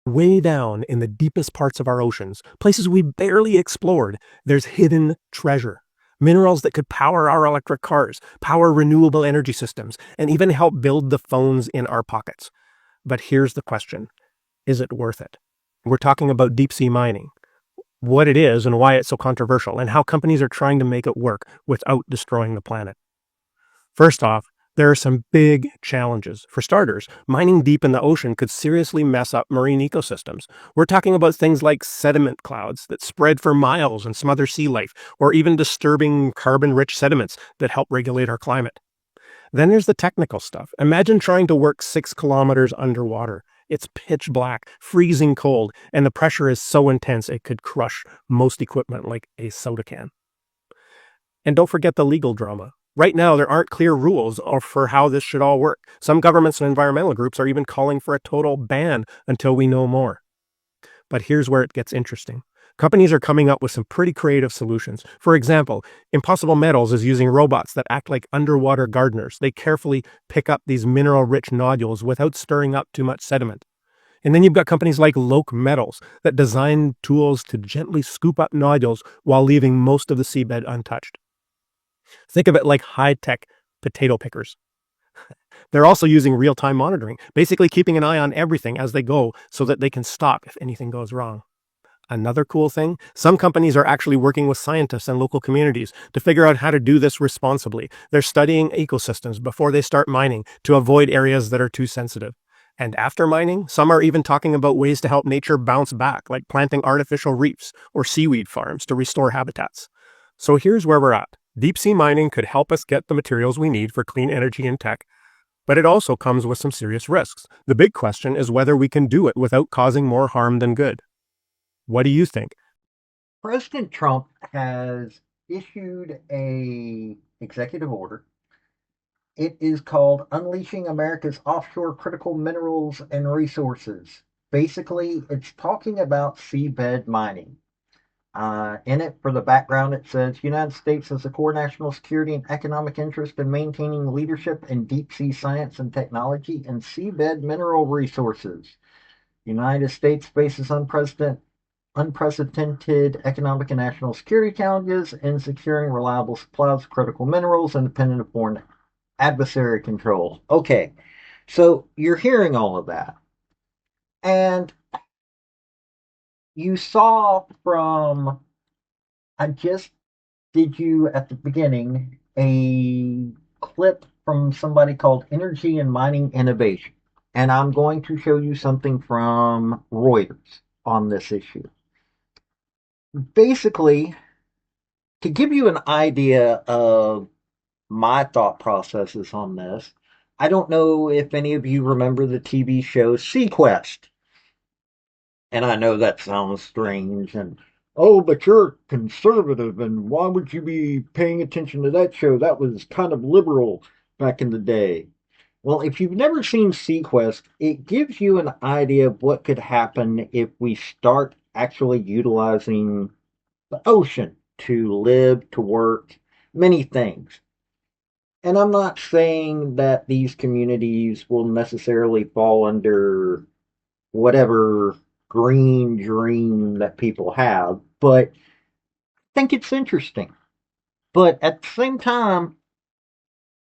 Way down in the deepest parts of our oceans, places we barely explored, there's hidden treasure. Minerals that could power our electric cars, power renewable energy systems, and even help build the phones in our pockets. But here's the question. Is it worth it? We're talking about deep sea mining, what it is and why it's so controversial, and how companies are trying to make it work without destroying the planet. First off, there are some big challenges. For starters, mining deep in the ocean could seriously mess up marine ecosystems. We're talking about things like sediment clouds that spread for miles and smother sea life, or even disturbing carbon-rich sediments that help regulate our climate. Then there's the technical stuff. Imagine trying to work 6 kilometers underwater. It's pitch black, freezing cold, and the pressure is so intense it could crush most equipment like a soda can. And don't forget the legal drama. Right now, there aren't clear rules for how this should all work. Some governments and environmental groups are even calling for a total ban until we know more. But here's where it gets interesting. Companies are coming up with some pretty creative solutions. For example, Impossible Metals is using robots that act like underwater gardeners. They carefully pick up these mineral-rich nodules without stirring up too much sediment. And then you've got companies like Loke Metals that design tools to gently scoop up nodules while leaving most of the seabed untouched. Think of it like high-tech potato pickers. They're also using real-time monitoring, basically keeping an eye on everything as they go so that they can stop if anything goes wrong. Another cool thing, some companies are actually working with scientists and local communities to figure out how to do this responsibly. They're studying ecosystems before they start mining to avoid areas that are too sensitive. And after mining, some are even talking about ways to help nature bounce back, like planting artificial reefs or seaweed farms to restore habitats. So here's where we're at. Deep sea mining could help us get the materials we need for clean energy and tech, but it also comes with some serious risks. The big question is whether we can do it without causing more harm than good. What do you think? President Trump has issued a executive order. It is called Unleashing America's Offshore Critical Minerals and Resources. Basically, it's talking about seabed mining. In it, for the background, it says United States has a core national security and economic interest in maintaining leadership in deep sea science and technology and seabed mineral resources. United States faces unprecedented economic and national security challenges in securing reliable supplies of critical minerals independent of foreign adversary control. Okay, so you're hearing all of that. And you saw from, I just did you at the beginning a clip from somebody called Energy and Mining Innovation. And I'm going to show you something from Reuters on this issue. Basically, to give you an idea of my thought processes on this, I don't know if any of you remember the TV show Sequest. And I know that sounds strange and, oh, but you're conservative and why would you be paying attention to that show? That was kind of liberal back in the day. Well, if you've never seen Sequest, it gives you an idea of what could happen if we start actually utilizing the ocean to live, to work, many things. And I'm not saying that these communities will necessarily fall under whatever green dream that people have, but I think it's interesting. But at the same time,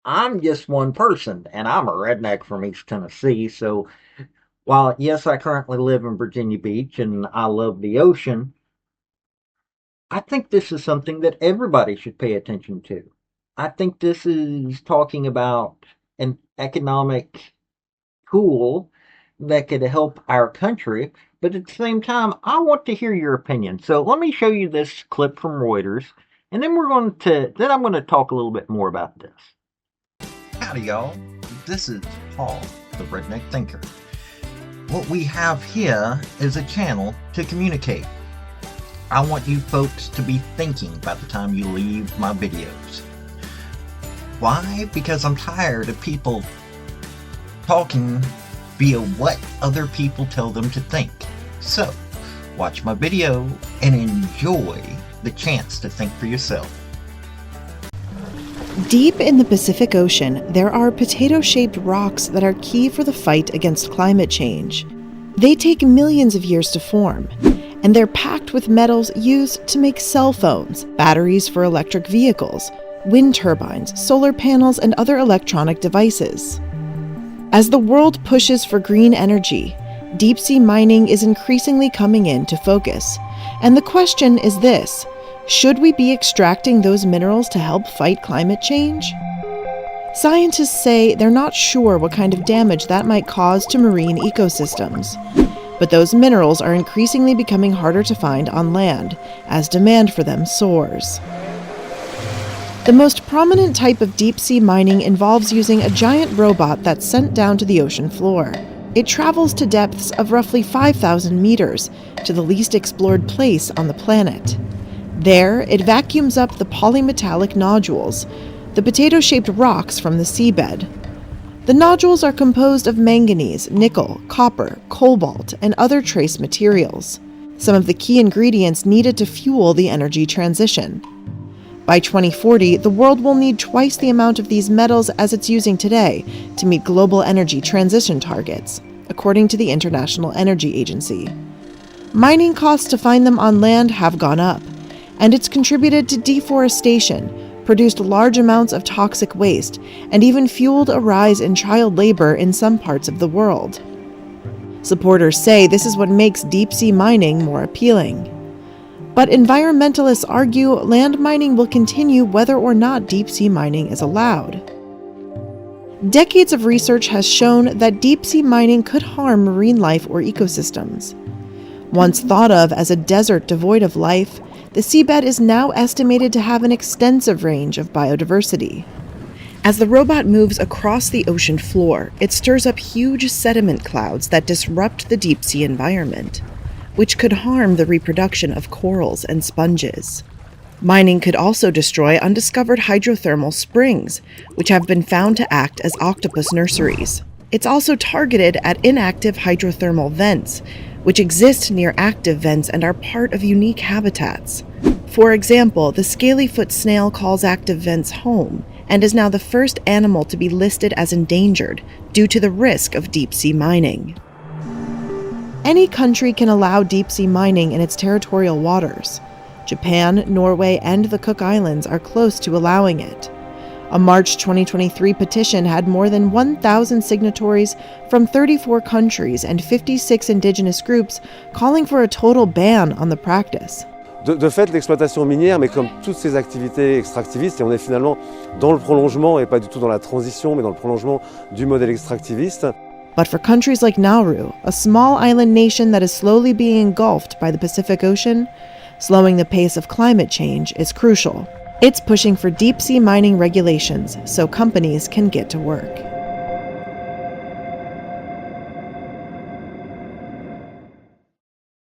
I'm just one person, and I'm a redneck from East Tennessee. So while, yes, I currently live in Virginia Beach and I love the ocean, I think this is something that everybody should pay attention to. I think this is talking about an economic tool that could help our country, but at the same time, I want to hear your opinion. So let me show you this clip from Reuters, and then I'm going to talk a little bit more about this. Howdy, y'all. This is Paul, the Redneck Thinker. What we have here is a channel to communicate. I want you folks to be thinking by the time you leave my videos. Why? Because I'm tired of people talking via what other people tell them to think. So, watch my video and enjoy the chance to think for yourself. Deep in the Pacific Ocean, there are potato-shaped rocks that are key for the fight against climate change. They take millions of years to form, and they're packed with metals used to make cell phones, batteries for electric vehicles, wind turbines, solar panels, and other electronic devices. As the world pushes for green energy, deep-sea mining is increasingly coming into focus. And the question is this: should we be extracting those minerals to help fight climate change? Scientists say they're not sure what kind of damage that might cause to marine ecosystems. But those minerals are increasingly becoming harder to find on land as demand for them soars. The most prominent type of deep-sea mining involves using a giant robot that's sent down to the ocean floor. It travels to depths of roughly 5,000 meters to the least explored place on the planet. There, it vacuums up the polymetallic nodules, the potato-shaped rocks from the seabed. The nodules are composed of manganese, nickel, copper, cobalt, and other trace materials, some of the key ingredients needed to fuel the energy transition. By 2040, the world will need twice the amount of these metals as it's using today to meet global energy transition targets, according to the International Energy Agency. Mining costs to find them on land have gone up, and it's contributed to deforestation, produced large amounts of toxic waste, and even fueled a rise in child labor in some parts of the world. Supporters say this is what makes deep-sea mining more appealing. But environmentalists argue land mining will continue whether or not deep-sea mining is allowed. Decades of research has shown that deep-sea mining could harm marine life or ecosystems. Once thought of as a desert devoid of life, the seabed is now estimated to have an extensive range of biodiversity. As the robot moves across the ocean floor, it stirs up huge sediment clouds that disrupt the deep-sea environment, which could harm the reproduction of corals and sponges. Mining could also destroy undiscovered hydrothermal springs, which have been found to act as octopus nurseries. It's also targeted at inactive hydrothermal vents, which exist near active vents and are part of unique habitats. For example, the scalyfoot snail calls active vents home and is now the first animal to be listed as endangered due to the risk of deep-sea mining. Any country can allow deep-sea mining in its territorial waters. Japan, Norway, and the Cook Islands are close to allowing it. A March 2023 petition had more than 1,000 signatories from 34 countries and 56 indigenous groups calling for a total ban on the practice. De fait, l'exploitation minière, mais comme toutes ces activités extractivistes, et on est finalement dans le prolongement, et pas du tout dans la transition, mais dans le prolongement du modèle extractiviste. But for countries like Nauru, a small island nation that is slowly being engulfed by the Pacific Ocean, slowing the pace of climate change is crucial. It's pushing for deep-sea mining regulations so companies can get to work.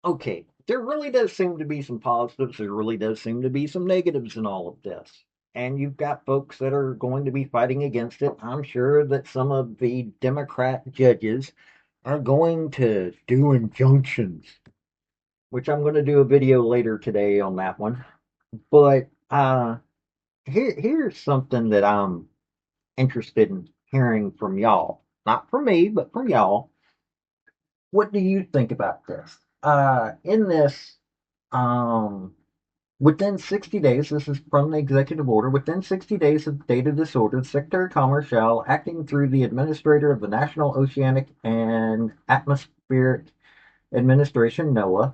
Okay, there really does seem to be some positives. There really does seem to be some negatives in all of this. And you've got folks that are going to be fighting against it. I'm sure that some of the Democrat judges are going to do injunctions, which I'm going to do a video later today on that one. But here's something that I'm interested in hearing from y'all. Not from me, but from y'all. What do you think about this? In this, within 60 days, this is from the executive order, within 60 days of the date of this order, the Secretary of Commerce shall, acting through the Administrator of the National Oceanic and Atmospheric Administration, NOAA,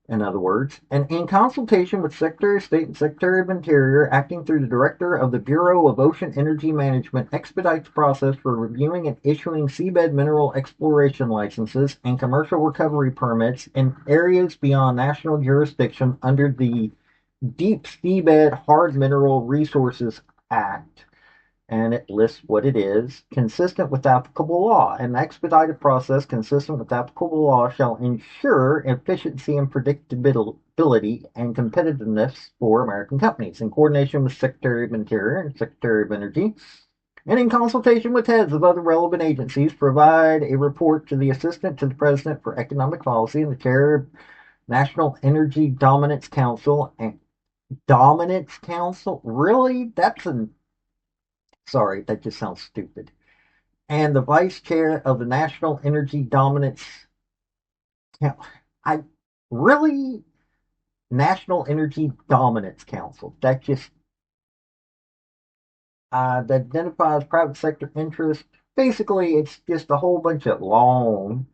in other words, and in consultation with Secretary of State and Secretary of Interior, acting through the Director of the Bureau of Ocean Energy Management, expedite the process for reviewing and issuing seabed mineral exploration licenses and commercial recovery permits in areas beyond national jurisdiction under the Deep Seabed Hard Mineral Resources Act, and it lists what it is, consistent with applicable law. An expedited process consistent with applicable law shall ensure efficiency and predictability and competitiveness for American companies in coordination with Secretary of Interior and Secretary of Energy, and in consultation with heads of other relevant agencies, provide a report to the Assistant to the President for Economic Policy and the Chair of National Energy Dominance Council. And Dominance Council? Really? Sorry, that just sounds stupid. And the Vice Chair of the National Energy Dominance Now, I really National Energy Dominance Council. That just that identifies private sector interest. Basically, it's just a whole bunch of long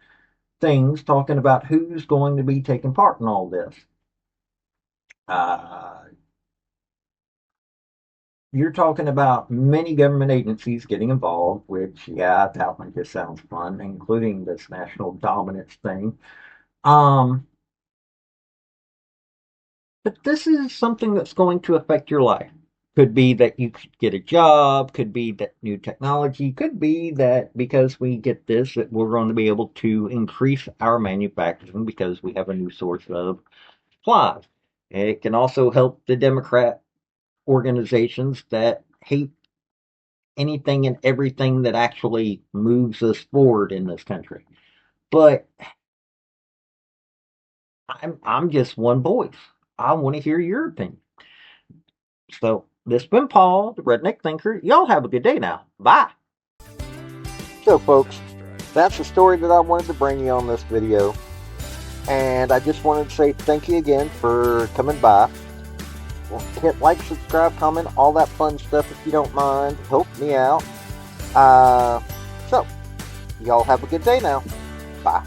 things talking about who's going to be taking part in all this. Uh, you're talking about many government agencies getting involved, which, yeah, that one just sounds fun, including this national dominance thing. Um, but this is something that's going to affect your life. Could be that you could get a job, could be that new technology, could be that because we get this, that we're going to be able to increase our manufacturing because we have a new source of supplies. It can also help the Democrat organizations that hate anything and everything that actually moves us forward in this country. But I'm just one voice. I want to hear your opinion. So this has been Paul, the Redneck Thinker. Y'all have a good day now. Bye. So folks, that's the story that I wanted to bring you on this video. And I just wanted to say thank you again for coming by. Well, hit like, subscribe, comment, all that fun stuff if you don't mind. Help me out. So, y'all have a good day now. Bye.